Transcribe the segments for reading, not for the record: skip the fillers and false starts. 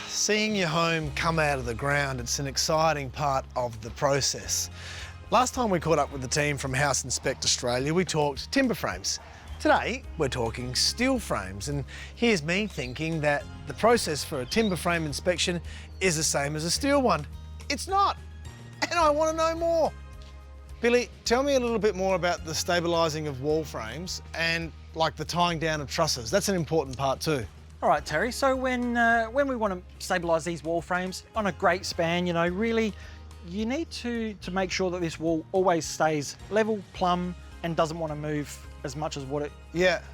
Seeing your home come out of the ground, it's an exciting part of the process. Last time we caught up with the team from House Inspect Australia, we talked timber frames. Today, we're talking steel frames, and here's me thinking that the process for a timber frame inspection is the same as a steel one. It's not, and I want to know more. Billy, tell me a little bit more about the stabilising of wall frames and like the tying down of trusses. That's an important part too. All right, Terry, so when we want to stabilise these wall frames on a great span, you know, really, you need to make sure that this wall always stays level, plumb, and doesn't want to move as much as what it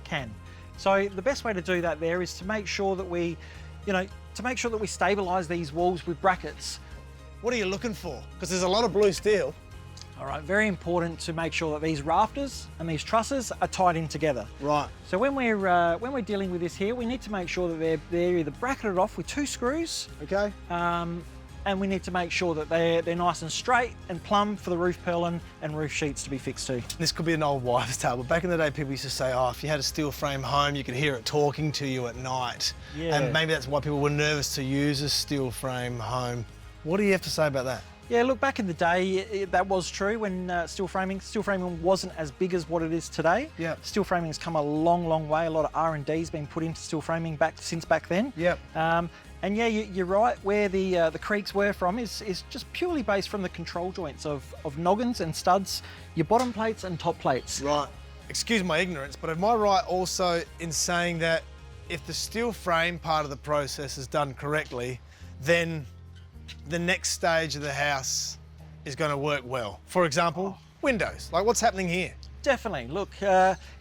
can. So the best way to do that there is to make sure that we stabilise these walls with brackets. What are you looking for? Because there's a lot of blue steel. All right, very important to make sure that these rafters and these trusses are tied in together. Right. So when we're dealing with this here, we need to make sure that they're either bracketed off with 2 screws. Okay. And we need to make sure that they're nice and straight and plumb for the roof purlin and roof sheets to be fixed to. This could be an old wives' tale, but back in the day, people used to say, oh, if you had a steel frame home, you could hear it talking to you at night. Yeah. And maybe that's why people were nervous to use a steel frame home. What do you have to say about that? Yeah, look, back in the day, that was true when steel framing wasn't as big as what it is today. Yeah. Steel framing's come a long, long way. A lot of R&D's been put into steel framing since back then. Yep. And yeah, you're right, where the creaks were from is just purely based from the control joints of noggins and studs, your bottom plates and top plates. Right. Excuse my ignorance, but am I right also in saying that if the steel frame part of the process is done correctly, then the next stage of the house is going to work well? For example, windows. Like what's happening here? Definitely. Look,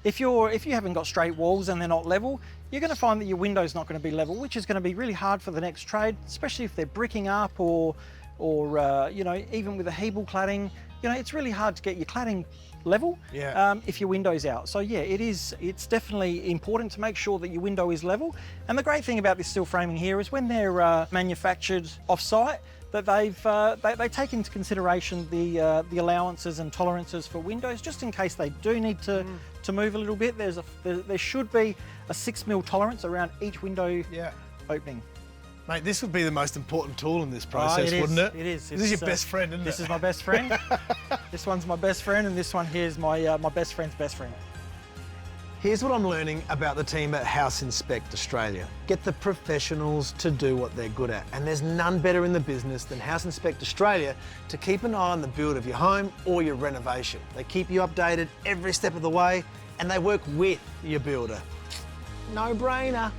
if you haven't got straight walls and they're not level, you're going to find that your window's not going to be level, which is going to be really hard for the next trade, especially if they're bricking up or you know, even with a Hebel cladding. You know, it's really hard to get your cladding level if your window's out. So yeah, it's definitely important to make sure that your window is level. And the great thing about this steel framing here is when they're manufactured off-site, that they take into consideration the allowances and tolerances for windows, just in case they do need to move a little bit. There should be a 6mm tolerance around each window opening. Mate, this would be the most important tool in this process, wouldn't it? It is. This is your best friend, isn't it? This is my best friend. This one's my best friend, and this one here is my best friend's best friend. Here's what I'm learning about the team at House Inspect Australia. Get the professionals to do what they're good at. And there's none better in the business than House Inspect Australia to keep an eye on the build of your home or your renovation. They keep you updated every step of the way, and they work with your builder. No brainer.